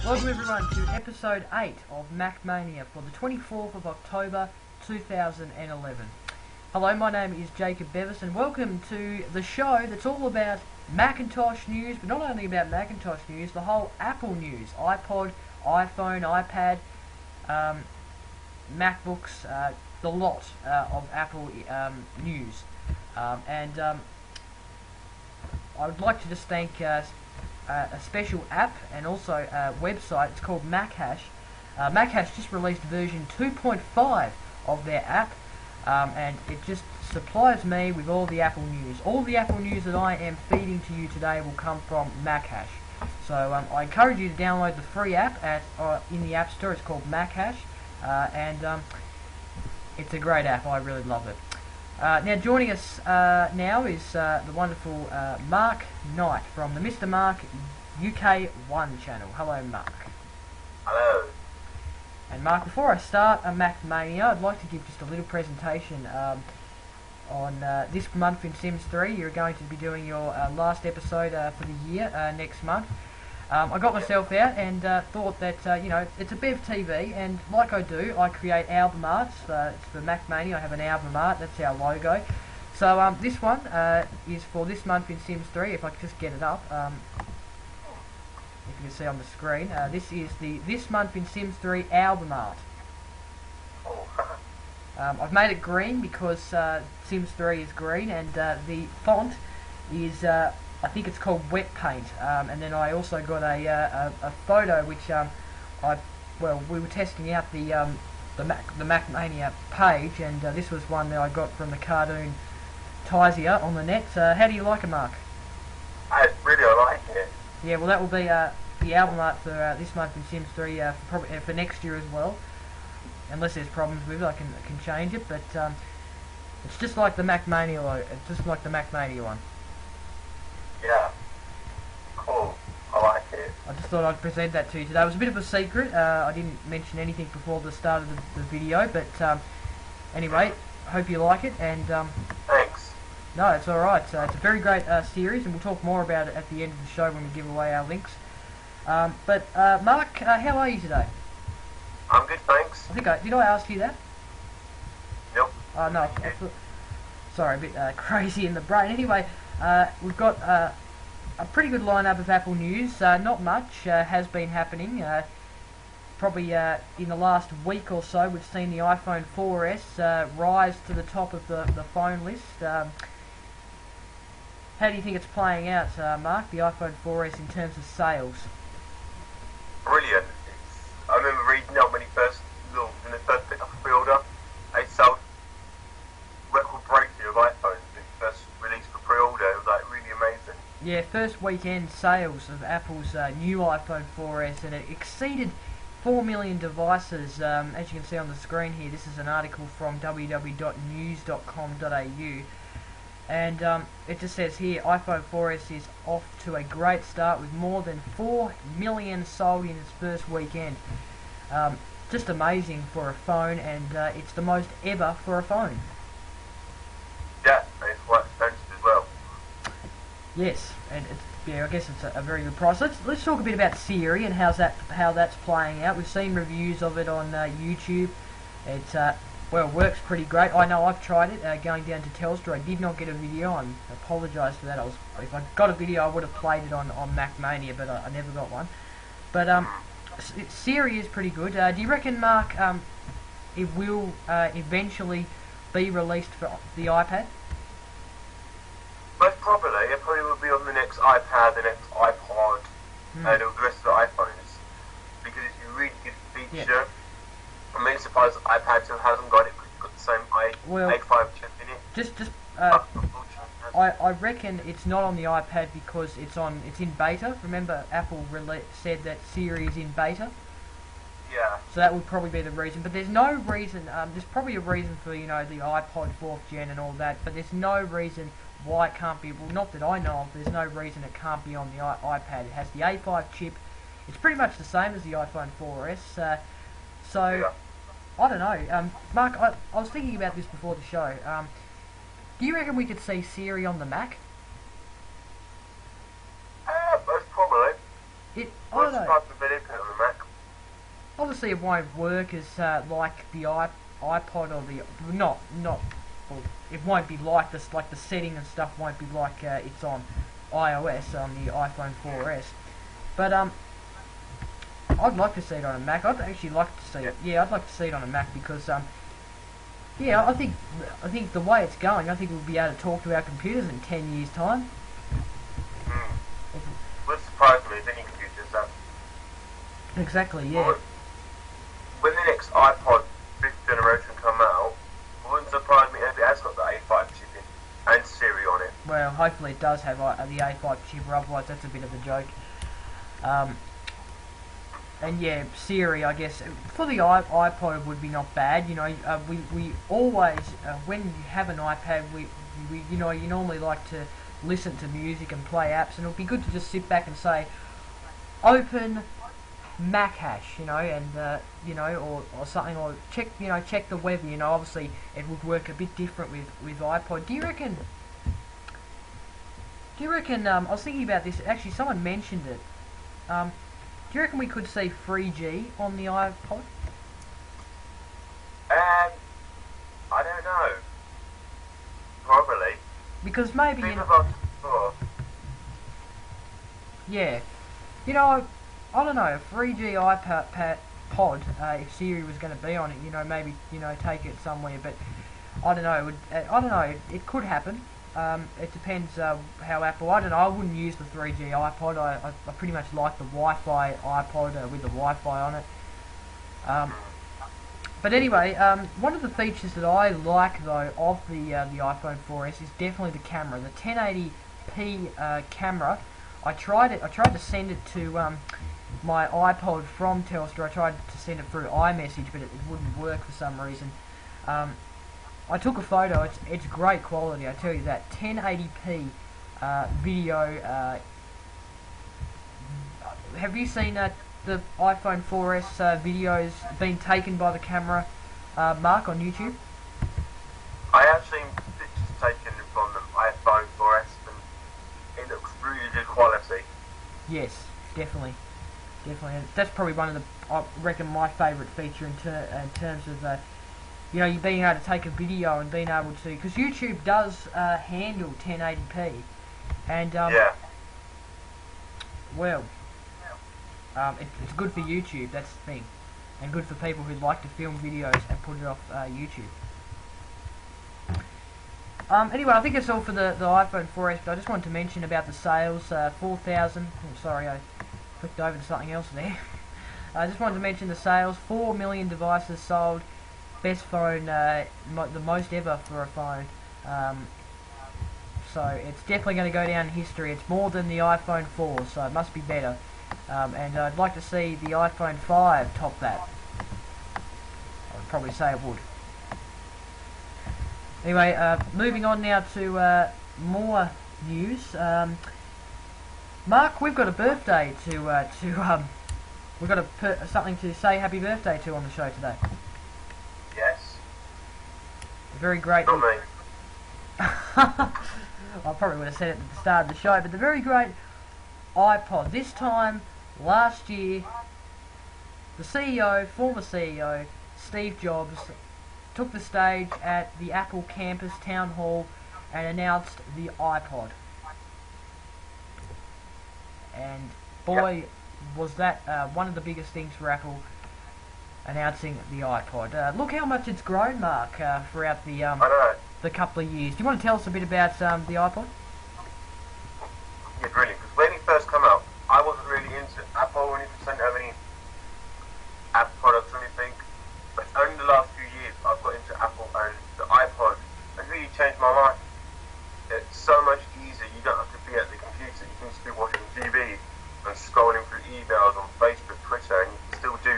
Welcome everyone to episode 8 of Mac Mania for the 24th of October 2011. Hello, my name is Jacob Bevis and welcome to the show that's all about Macintosh news, but not only about Macintosh news, the whole Apple news, iPod, iPhone, iPad, MacBooks, the lot of Apple news. I would like to just thank a special app and also a website. It's called Machash. Machash just released version 2.5 of their app, and it just supplies me with all the Apple news. All the Apple news that I am feeding to you today will come from Machash. So I encourage you to download the free app in the App Store. It's called Machash, and it's a great app. I really love it. Now joining us now is the wonderful Mark Knight from the Mr. Mark UK1 channel. Hello, Mark. Hello. And Mark, before I start a Mac Mania, I'd like to give just a little presentation on this month in Sims 3. You're going to be doing your last episode for the year next month. I got myself out and thought that, it's a Bevtv, and like I do, I create album arts. It's for Mac Mania. I have an album art, that's our logo. So this one is for this month in Sims 3, if I could just get it up. If you can see on the screen, this is the This Month in Sims 3 album art. I've made it green because Sims 3 is green, and the font is... I think it's called wet paint, and then I also got a photo which we were testing out the Mac Mania page, and this was one that I got from the cartoon Tysia on the net. How do you like it, Mark? I really like it. Yeah, well that will be the album art for this month in Sims 3 for next year as well. Unless there's problems with it, I can change it, but it's just like the Mac Mania one. Yeah. Cool. I like it. I just thought I'd present that to you today. It was a bit of a secret. I didn't mention anything before the start of the video, but anyway, hope you like it, and Thanks. no, it's alright. It's a very great series, and we'll talk more about it at the end of the show when we give away our links. But Mark, how are you today? I'm good, thanks. Did I ask you that? Nope. Oh no, sorry, a bit crazy in the brain. Anyway, we've got a pretty good lineup of Apple news. Not much has been happening. Probably in the last week or so, we've seen the iPhone 4S rise to the top of the phone list. How do you think it's playing out, Mark, the iPhone 4S in terms of sales? Brilliant. I remember reading up when it first launched, when it first picked up a pre-order, they sold record breakthrough of iPhones when it first released for pre-order. It was like really amazing. Yeah, first weekend sales of Apple's new iPhone 4S, and it exceeded 4 million devices. As you can see on the screen here, this is an article from www.news.com.au, and it just says here, iPhone 4S is off to a great start with more than 4 million sold in its first weekend. Just amazing for a phone, and it's the most ever for a phone. Yeah, and it's quite expensive as well. Yes, and I guess it's a very good price. Let's talk a bit about Siri and how that's playing out. We've seen reviews of it on YouTube. It works pretty great. I know I've tried it going down to Telstra. I did not get a video. I apologise for that. If I got a video, I would have played it on Mac Mania, but I never got one. But Siri is pretty good. Do you reckon, Mark, it will eventually be released for the iPad? Most probably, it probably will be on the next iPad, the next iPod, and the rest of the iPhones. Because it's a really good feature. Yeah. I'm really surprised iPad still hasn't got it because it's got the same A5 chip in it. I reckon it's not on the iPad because it's in beta. Remember, Apple said that Siri is in beta. Yeah. So that would probably be the reason. But there's no reason. There's probably a reason for the iPod 4th gen and all that. But there's no reason why it can't be. Well, not that I know of. There's no reason it can't be on the iPad. It has the A5 chip. It's pretty much the same as the iPhone 4S. Yeah. I don't know. Mark, I was thinking about this before the show. Do you reckon we could see Siri on the Mac? Most probably. I don't know. Surprised with video on the Mac. Obviously, it won't work as like the iPod or the not. Well, it won't be like this. Like the setting and stuff won't be like it's on iOS on the iPhone 4S. But I'd like to see it on a Mac. I'd actually like to see it. Yeah, I'd like to see it on a Mac because yeah, I think the way it's going, I think we'll be able to talk to our computers in 10 years' time. Would surprise me if any computers that. Exactly, yeah. Well, when the next iPod 5th generation come out, it wouldn't surprise me if it has got the A5 chip in and Siri on it. Well, hopefully it does have the A5 chip, or otherwise that's a bit of a joke. And yeah, Siri, I guess, for the iPod would be not bad. You know, we always, when you have an iPad, we you know, you normally like to listen to music and play apps, and it would be good to just sit back and say, open Mac hash, you know, and you know, or something, or check the weather. You know, obviously it would work a bit different with iPod. Do you reckon? I was thinking about this. Actually, someone mentioned it. Do you reckon we could see 3G on the iPod? I don't know. Probably. Because maybe yeah, you know, I don't know, a 3G iPod pod, if Siri was going to be on it, you know, maybe, you know, take it somewhere, but I don't know, I don't know, it could happen. It depends how Apple, I don't know, I wouldn't use the 3G iPod, I pretty much like the Wi-Fi iPod with the Wi-Fi on it. But anyway, one of the features that I like though of the iPhone 4S is definitely the camera, the 1080p camera. I tried to send it to my iPod from Telstra. I tried to send it through iMessage, but it wouldn't work for some reason. I took a photo. It's great quality, I tell you that. 1080p video. Have you seen the iPhone 4S videos being taken by the camera, Mark, on YouTube? I have seen pictures taken from the iPhone 4S, and it looks really good quality. Yes, definitely. And that's probably one of the, I reckon, my favourite feature in terms of, you know, you being able to take a video and being able to, because YouTube does handle 1080p, and yeah. Well, it's good for YouTube, that's the thing, and good for people who like to film videos and put it off YouTube. Anyway, I think that's all for the iPhone 4S, but I just wanted to mention about the sales, 4,000, oh, sorry, I clicked over to something else there. I just wanted to mention the sales, 4 million devices sold, best phone, the most ever for a phone, so it's definitely going to go down in history. It's more than the iPhone 4, so it must be better. And I'd like to see the iPhone 5 top that. I'd probably say it would. Anyway, moving on now to more news. Mark, we've got a birthday we've got something to say happy birthday to on the show today. Yes. A very great. Not me. I probably would have said it at the start of the show, but the very great iPod. This time last year, the former CEO, Steve Jobs, took the stage at the Apple campus town hall and announced the iPod. And boy, was that one of the biggest things for Apple, announcing the iPod. Look how much it's grown, Mark, throughout the couple of years. Do you want to tell us a bit about the iPod? Yeah, brilliant. Because when it first came out, I wasn't really into Apple or anything. Didn't have any Apple products or anything. But only the last few years, I've got into Apple and the iPod, and really changed my life. It's so much easier. You don't have to be at the computer. You can just be watching TV and scrolling through emails on Facebook, Twitter, and you can still do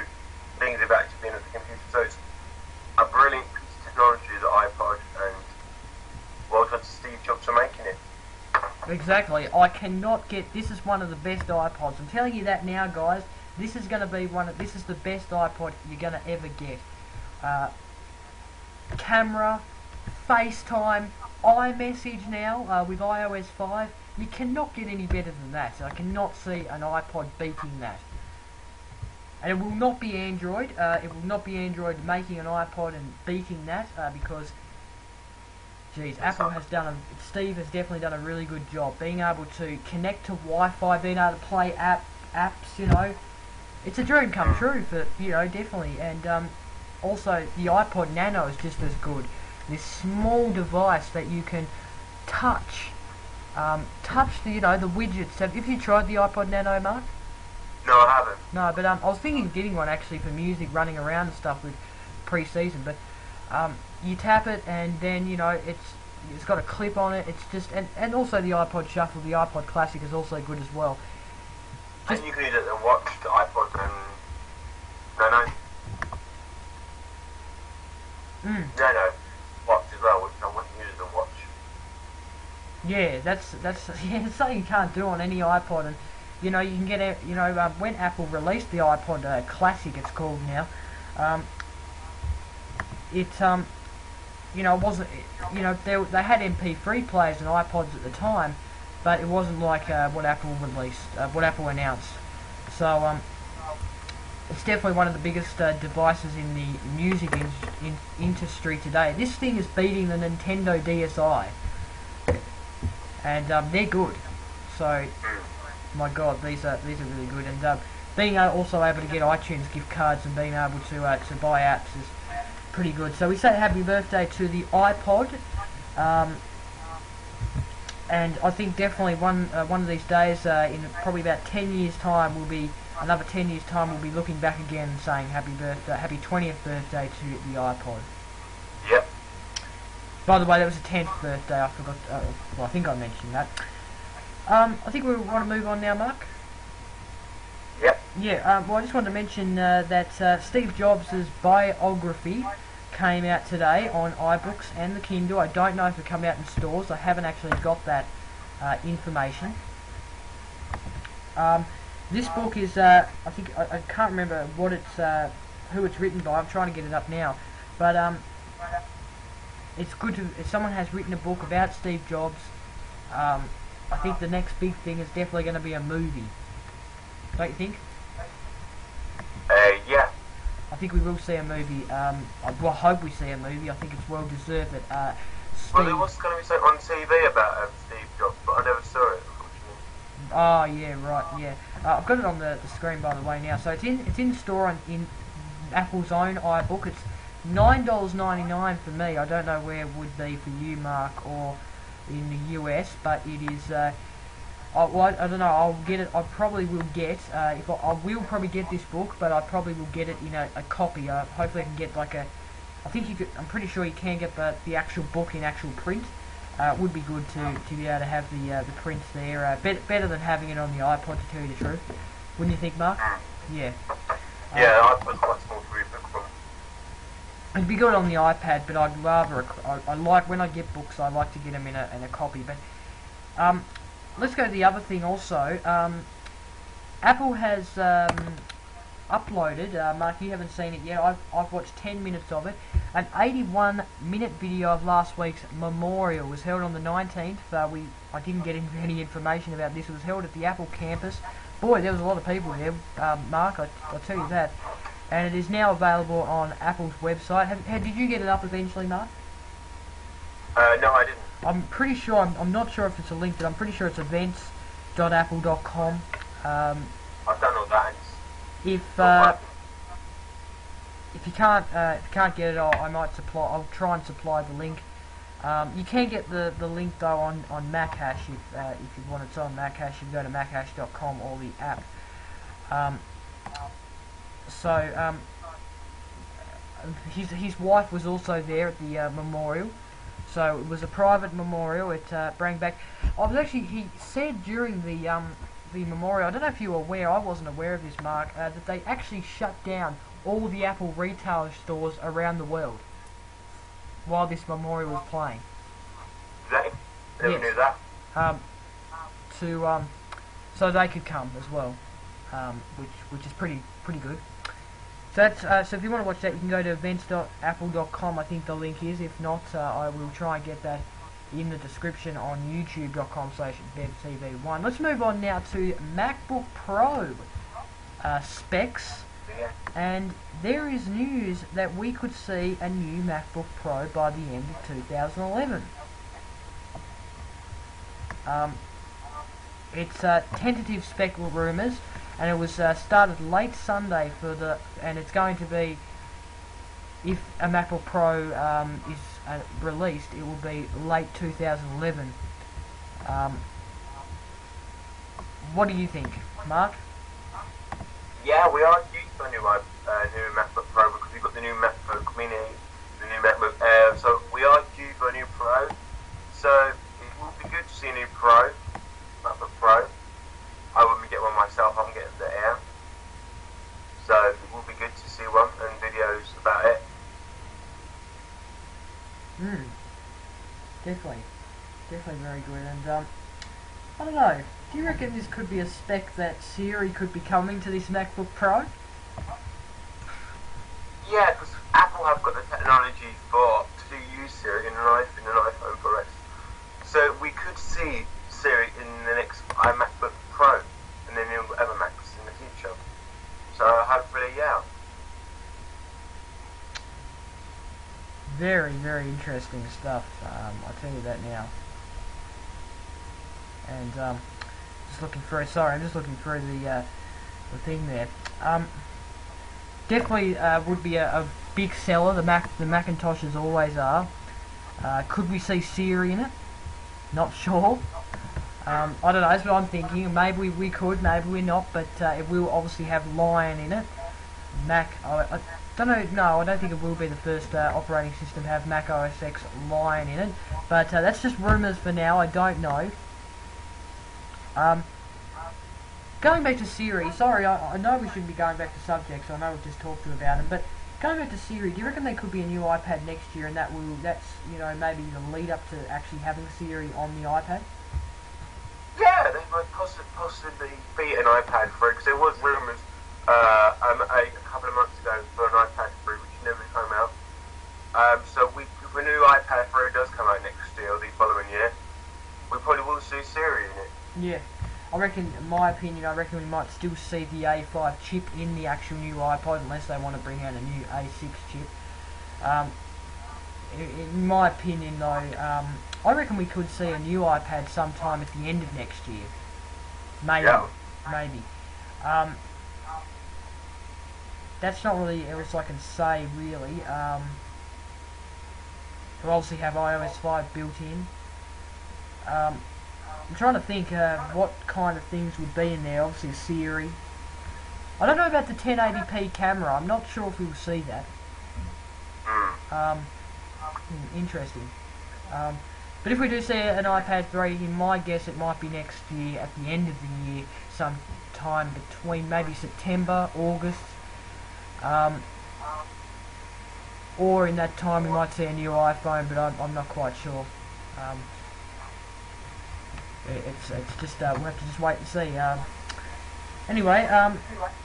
things without actually being at the computer. So it's a brilliant piece of technology, the iPod, and well done to Steve Jobs for making it. Exactly. I cannot get. This is one of the best iPods. I'm telling you that now, guys. This is going to be this is the best iPod you're going to ever get. Camera, FaceTime, iMessage now with iOS 5. You cannot get any better than that. I cannot see an iPod beating that. And it will not be Android. It will not be Android making an iPod and beating that because, geez, Steve has definitely done a really good job being able to connect to Wi-Fi, being able to play apps. You know, it's a dream come true for definitely. And also the iPod Nano is just as good. This small device that you can touch the the widgets. Have you tried the iPod Nano, Mark? No, I haven't. No, but I was thinking of getting one actually for music, running around and stuff with pre-season. But you tap it and then it's got a clip on it. It's just and also the iPod Shuffle, the iPod Classic is also good as well. And you can use it and watch the iPod and Nano. Nano watch as well, which I wouldn't use the watch. Yeah, that's something you can't do on any iPod. And you can get it. When Apple released the iPod Classic, it's called now. It wasn't. They had MP3 players and iPods at the time, but it wasn't like what Apple released, what Apple announced. So it's definitely one of the biggest devices in the music industry today. This thing is beating the Nintendo DSi, and they're good. So, my God, these are really good. And being also able to get iTunes gift cards and being able to buy apps is pretty good. So we say happy birthday to the iPod. And I think definitely one of these days, in probably about 10 years' time, another 10 years' time, we'll be looking back again and saying happy 20th birthday to the iPod. Yep. By the way, that was the 10th birthday. I forgot. Well, I think I mentioned that. I think we want to move on now, Mark. Yep. Yeah. Well, I just wanted to mention that Steve Jobs' biography came out today on iBooks and the Kindle. I don't know if it come out in stores. I haven't actually got that information. This book is, I think, I can't remember what who it's written by. I'm trying to get it up now, but it's good if someone has written a book about Steve Jobs. I think the next big thing is definitely going to be a movie. Don't you think? Yeah. I think we will see a movie. I hope we see a movie. I think it's well deserved that Well, there was going to be something on TV about Steve Jobs, but I never saw it, unfortunately. Oh yeah, right, yeah. I've got it on the screen by the way now. So it's in store in Apple's own iBook. It's $9.99 for me. I don't know where it would be for you, Mark, or in the US, but it is. I don't know. I'll get it. I probably will get. I will probably get this book, but I probably will get it in a copy. Hopefully, I can get like a. I think you could. I'm pretty sure you can get the actual book in actual print. It would be good to be able to have the prints there. Better than having it on the iPod, to tell you the truth. Wouldn't you think, Mark? Yeah. Yeah, the iPod's quite small to read a book from. It'd be good on the iPad, but I'd rather. I like when I get books. I like to get them in a copy. But let's go to the other thing also. Apple has uploaded, Mark, you haven't seen it yet. I've watched 10 minutes of it. An 81-minute video of last week's memorial was held on the 19th. I didn't get into any information about this. It was held at the Apple campus. Boy, there was a lot of people there, Mark, I'll tell you that. And it is now available on Apple's website. Did you get it up eventually, Mark? No, I didn't. I'm pretty sure, I'm not sure if it's a link, but I'm pretty sure it's events.apple.com. I've done all that. If you can't get it, I'll try and supply the link. You can get the link though on Macash if you want it on Macash. You can go to macash.com or the app. His wife was also there at the memorial. So it was a private memorial. It brought back. He said during the memorial. I don't know if you were aware. I wasn't aware of this, Mark. That they actually shut down all the Apple retail stores around the world while this memorial was playing. They never knew that. So they could come as well, which is pretty good. So that's so if you want to watch that, you can go to events.apple.com. I think the link is. If not, I will try and get that in the description on youtube.com/Bevtv1. Let's move on now to MacBook Pro specs. And there is news that we could see a new MacBook Pro by the end of 2011. It's tentative spec rumours, and it was started late Sunday and it's going to be, if a MacBook Pro is released, it will be late 2011. What do you think, Mark? Yeah, we are due for a new MacBook Pro because we've got the new MacBook Mini, the new MacBook Air, so we are due for a new Pro. So it will be good to see a new MacBook Pro. I wouldn't get one myself, I'm getting the Air. So it will be good to see one and videos about it. Definitely very good. And I don't know, do you reckon this could be a spec that Siri could be coming to this MacBook Pro? Yeah, because Apple have got the technology to use Siri in an iPhone for us. So we could see Siri in the next MacBook Pro and then in other Macs in the future. So hopefully, yeah. Very interesting stuff. I'll tell you that now. And just looking through. Sorry, I'm just looking through the thing there. Definitely would be a big seller. The Macintoshes always are. Could we see Siri in it? Not sure. I don't know. That's what I'm thinking. Maybe we could. Maybe we're not. But it will obviously have Lion in it. I don't know. No, I don't think it will be the first operating system to have Mac OS X Lion in it. But that's just rumours for now. I don't know. Going back to Siri, sorry, I know we shouldn't be going back to subjects, I know we've just talked about them, but going back to Siri, do you reckon there could be a new iPad next year, and that's, you know, maybe the lead up to actually having Siri on the iPad? Yeah, they might possibly be an iPad 3, because there was rumours a couple of months ago for an iPad 3, which never came out. So if a new iPad 3 does come out next year, or the following year, we probably will see Siri in it. Yeah. I reckon, in my opinion, we might still see the A5 chip in the actual new iPod, unless they want to bring out a new A6 chip. In my opinion, though, I reckon we could see a new iPad sometime at the end of next year. Maybe. Yeah. Maybe. That's not really else I can say, really. We'll obviously have iOS 5 built in. I'm trying to think what kind of things would be in there. Obviously Siri. I don't know about the 1080p camera. I'm not sure if we'll see that. Interesting. But if we do see an iPad 3, in my guess it might be next year, at the end of the year, sometime between maybe September, August. Or in that time we might see a new iPhone, but I'm not quite sure. It's just we'll have to just wait and see. Anyway,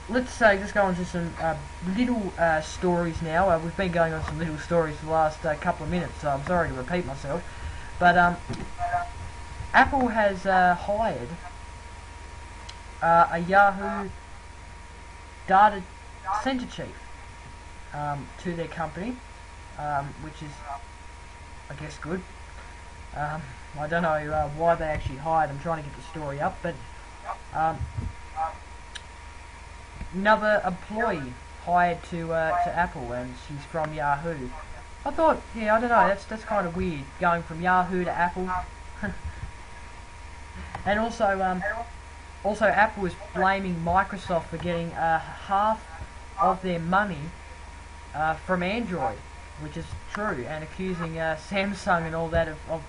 let's go on to some little stories now. We've been going on some little stories for the last couple of minutes, so I'm sorry to repeat myself. But Apple has hired a Yahoo data center chief to their company, which is, I guess, good. I don't know why they actually hired. I'm trying to get the story up, but another employee hired to Apple, and she's from Yahoo. I thought, yeah, I don't know. That's kind of weird, going from Yahoo to Apple. And also Apple is blaming Microsoft for getting half of their money from Android, which is true, and accusing Samsung and all that of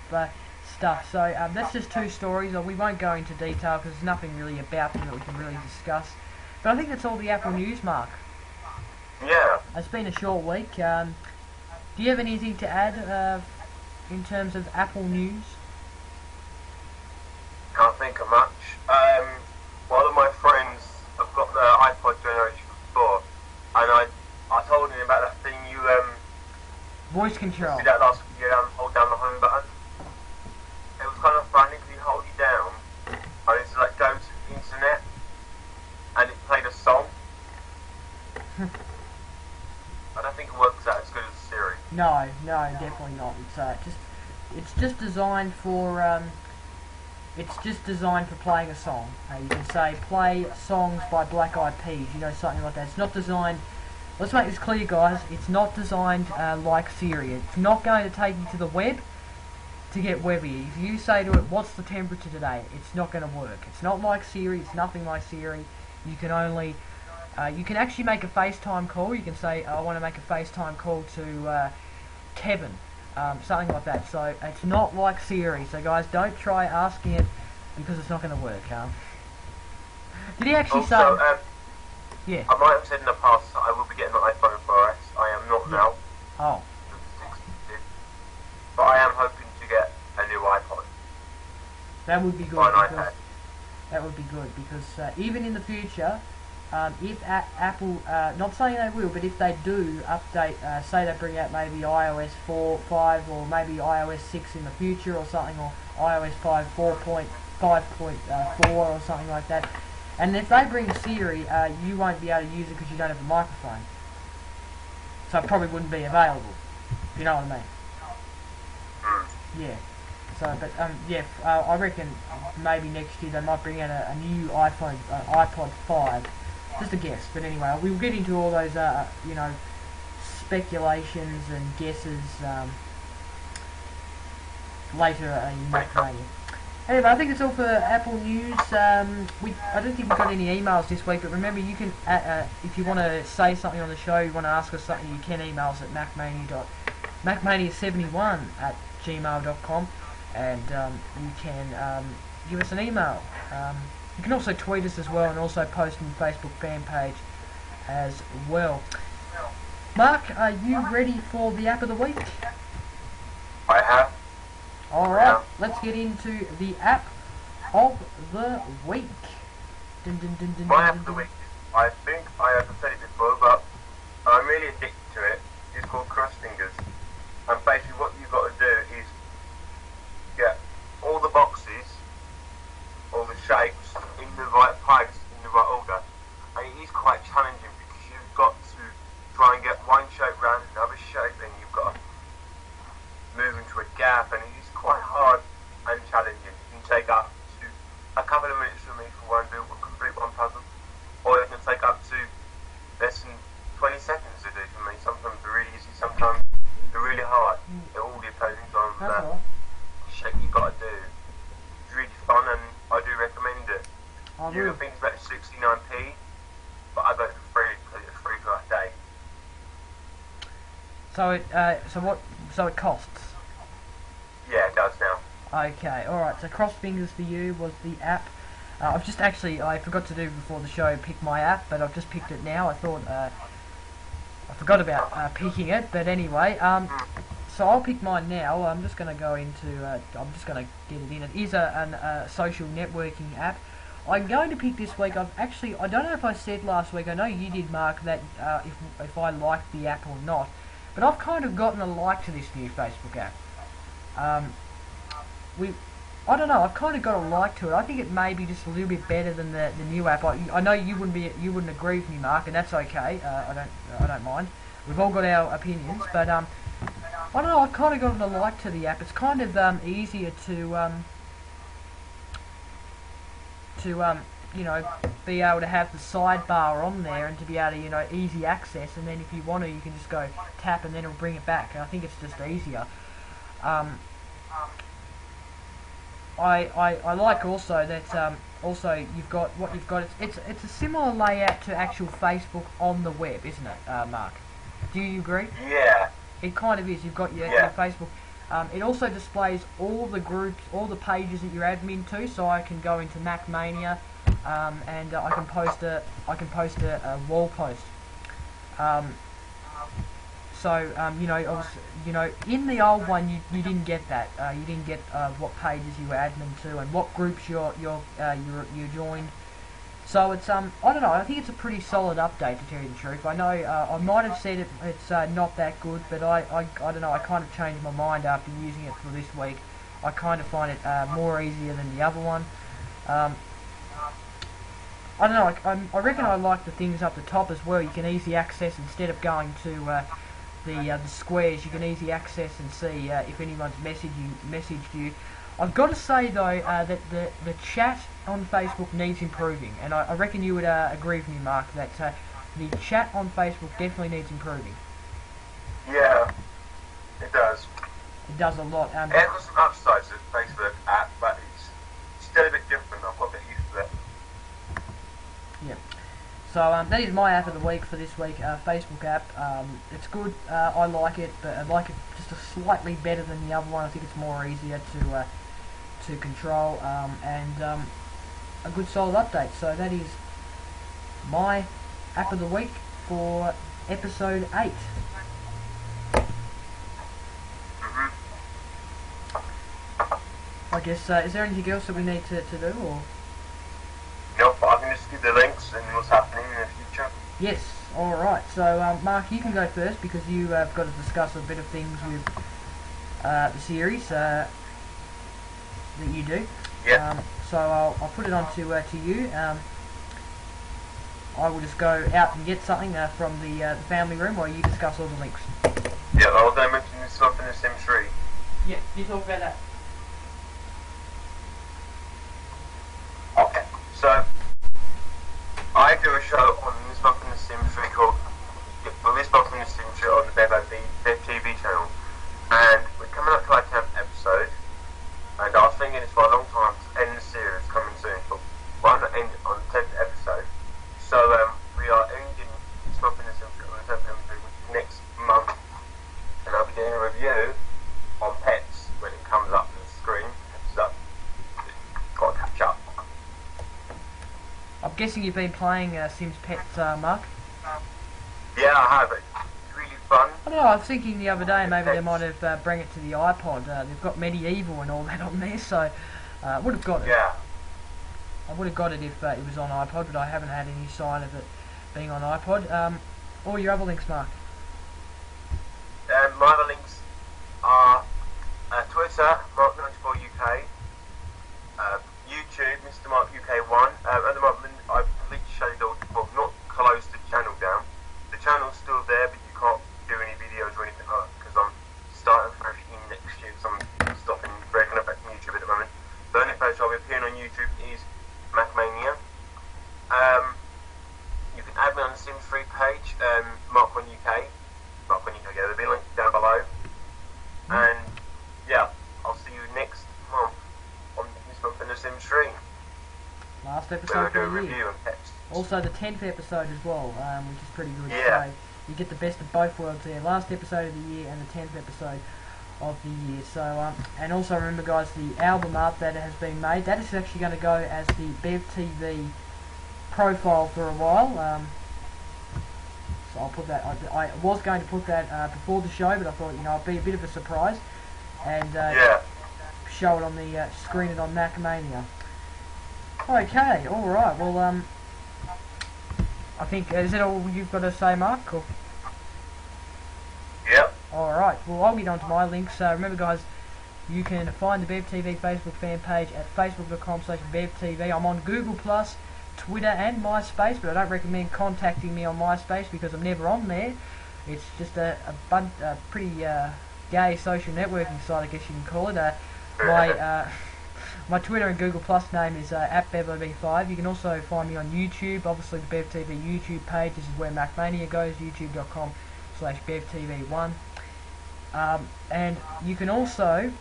stuff. So that's just two stories. We won't go into detail because there's nothing really about them that we can really discuss. But I think that's all the Apple news, Mark. Yeah. It's been a short week. Do you have anything to add in terms of Apple news? Can't think of much. One of my friends have got the iPod Generation 4, and I told him about that thing you Voice control. See that last video, hold down the home button. I don't think it works out as good as Siri. No, definitely not. It's just designed for playing a song. You can say play songs by Black Eyed Peas, you know, something like that. It's not designed. Let's make this clear, guys. It's not designed like Siri. It's not going to take you to the web to get webby. If you say to it, "What's the temperature today?" it's not going to work. It's not like Siri. It's nothing like Siri. You can only you can actually make a FaceTime call. You can say, "I want to make a FaceTime call to Kevin," something like that. So it's not like Siri. So guys, don't try asking it because it's not going to work. Did he actually Also, say? Yeah. I might have said in the past that I will be getting an iPhone 4S. I am not now. Oh. But I am hoping to get a new iPod. That would be good. Or an iPad. That would be good because even in the future, if Apple, not saying they will, but if they do update, say they bring out maybe iOS 4, 5, or maybe iOS 6 in the future or something, or iOS 5, 4.5.4 or something like that, and if they bring Siri, you won't be able to use it because you don't have a microphone. So it probably wouldn't be available. If you know what I mean? Yeah. So, but yeah, I reckon maybe next year they might bring out a new iPod 5. Just a guess, but anyway, we'll get into all those, you know, speculations and guesses later in Mac Mania. Anyway, I think that's all for Apple news. I don't think we got any emails this week, but remember, you can, if you want to say something on the show, you want to ask us something, you can email us at macmania71@gmail.com, and you can give us an email. You can also tweet us as well, and also post on the Facebook fan page as well. Mark, are you ready for the app of the week? I have. Alright, let's get into the app of the week. My app of the week is, I think I have said it before, but I'm really addicted to it. It's called Crossfingers. And basically what you've got to do is get all the boxes, all the shapes, in the right place, in the right order. And it is quite challenging because you've got to try and get one shape round another shape, and you've got to move into a gap, and it is quite hard and challenging. It can take up to a couple of minutes for me for complete one puzzle, or it can take up to less than 20 seconds to do for me. Sometimes they're really easy, sometimes they're really hard. It all depends on the shape you've got to do. It's really fun, and I do recommend it. You think it's about 69p, but I got it for free because it's free for a day. So it costs. Yeah, it does now. Okay, alright, so Crossfingers for You was the app. I've just actually, I forgot to do before the show, pick my app, but I've just picked it now. I thought, I forgot about picking it, but anyway, so I'll pick mine now. I'm just going to go into, I'm just going to get it in. It is a social networking app. I'm going to pick this week. I don't know if I said last week, I know you did, Mark, that if I liked the app or not, but I've kind of gotten a like to this new Facebook app. I don't know, I've kind of got a like to it. I think it may be just a little bit better than the new app. I know you wouldn't agree with me, Mark, and that's okay. I don't mind. We've all got our opinions, but I don't know, I've kind of gotten a like to the app. It's kind of easier to you know, be able to have the sidebar on there and to be able to, you know, easy access, and then if you want to, you can just go tap and then it'll bring it back. And I think it's just easier. I like also that also you've got it's a similar layout to actual Facebook on the web, isn't it, Mark? Do you agree? Yeah. It kind of is. You've got your Facebook. It also displays all the groups, all the pages that you're admin to, so I can go into Mac Mania and I can post a wall post. You know, in the old one you didn't get that. You didn't get what pages you were admin to and what groups you joined. So it's I don't know. I think it's a pretty solid update, to tell you the truth. I know I might have said it's not that good, but I don't know. I kind of changed my mind after using it for this week. I kind of find it more easier than the other one. I don't know. I reckon I like the things up the top as well. You can easily access instead of going to the squares. You can easily access and see if anyone's messaged you. I've got to say though that the chat on Facebook needs improving, and I reckon you would agree with me, Mark, that the chat on Facebook definitely needs improving. Yeah, it does. It does a lot. It has some upsides to the Facebook app, but it's still a bit different. I've got to get used to it. Yeah. So that is my app of the week for this week, Facebook app. It's good. I like it, but I like it just a slightly better than the other one. I think it's more easier to control and a good solid update. So that is my app of the week for episode 8. I guess, is there anything else that we need to do, or? Nope, I can just give the links and what's happening in the future. Yes, alright. So, Mark, you can go first, because you have got to discuss a bit of things with the series that you do. Yeah. So I'll put it on to you. I will just go out and get something from the family room while you discuss all the links. Yeah, I was going to mention this stuff in the Sims 3. Yeah, you talk about that. Okay, so I do a show on this month in the Sims 3 called this month in the Sims 3 on the Bevtv channel, and we're coming up to our 10th episode, and I was thinking it's for a long time to end the series coming soon, but why not end it on the 10th episode? So we are ending this month in the Sims 3 on the 10th episode, which is next month, and I'll be doing a review on pets when it comes up on the screen. So got to catch up. I'm guessing you've been playing Sims Pets, Mark? Yeah, I have. It's really fun. I don't know, I was thinking the other day maybe they might have bring it to the iPod. They've got Medieval and all that on there, so I would have got it. Yeah. I would have got it if it was on iPod, but I haven't had any sign of it being on iPod. All your other links, Mark? My other links are Twitter, Mark94UK, YouTube, Mr. Mark UK1. At the moment, I've completely shut it all, well, not closed the channel down. The channel's still there, but you can't do any videos or anything like that because I'm starting fresh in next year, so I'm stopping, breaking up back from YouTube at the moment. The only place I'll be appearing on YouTube is Mac Mania. You can add me on the Sims 3 page, Mark1UK. Mark1UK, yeah, there'll be a link down below. And yeah, I'll see you next month on this month in the Sims 3. Last episode do a for the review year. of pets. Also the 10th episode as well, which is pretty good. Yeah. So you get the best of both worlds there. Last episode of the year and the 10th episode of the year. So and also remember, guys, the album art that has been made, that is actually going to go as the Bevtv profile for a while. So I'll put that. I was going to put that before the show, but I thought, it'd be a bit of a surprise and show it on the screen it on Mac Mania. Okay, all right. Well, I think is that all you've got to say, Mark? Or? Yep. Alright, well I'll get on to my links. Remember, guys, you can find the Bevtv Facebook fan page at facebook.com/Bevtv. I'm on Google+, Twitter and MySpace, but I don't recommend contacting me on MySpace because I'm never on there. It's just a pretty gay social networking site, I guess you can call it. My Twitter and Google Plus name is @Bevtv5. You can also find me on YouTube. Obviously, the Bevtv YouTube page. This is where Mac Mania goes. YouTube.com/Bevtv1. And you can also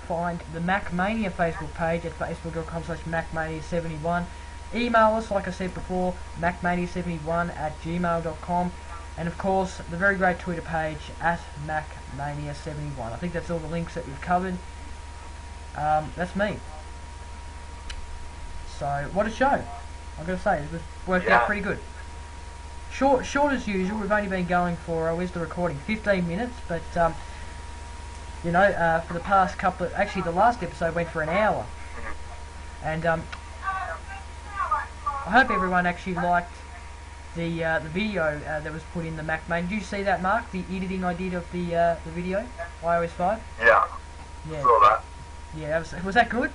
find the Mac Mania Facebook page at facebook.com/MacMania71. Email us, like I said before, MacMania71@gmail.com. And of course, the very great Twitter page @MacMania71. I think that's all the links that we've covered. That's me. So, what a show. I've got to say, it worked out pretty good. Short as usual. We've only been going for, where's the recording? 15 minutes, but, for the past couple of, actually the last episode went for an hour. And, I hope everyone actually liked the video that was put in the Mac Mania. Did you see that, Mark? The editing I did of the video? iOS 5? Yeah. Saw that. Yeah, was that good?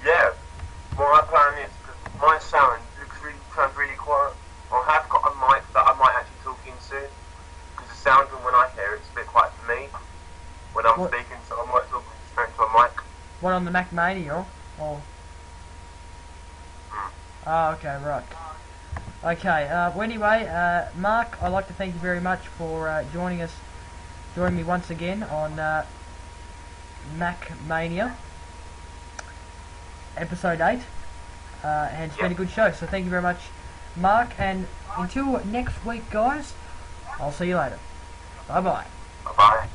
Yeah. Well, my plan is, because my sound What, on the Mac Mania or? Oh, okay, right. Okay. Well, anyway, Mark, I'd like to thank you very much for joining me once again on Mac Mania, episode 8, and it's been a good show. So thank you very much, Mark. And until next week, guys, I'll see you later. Bye bye. Bye bye.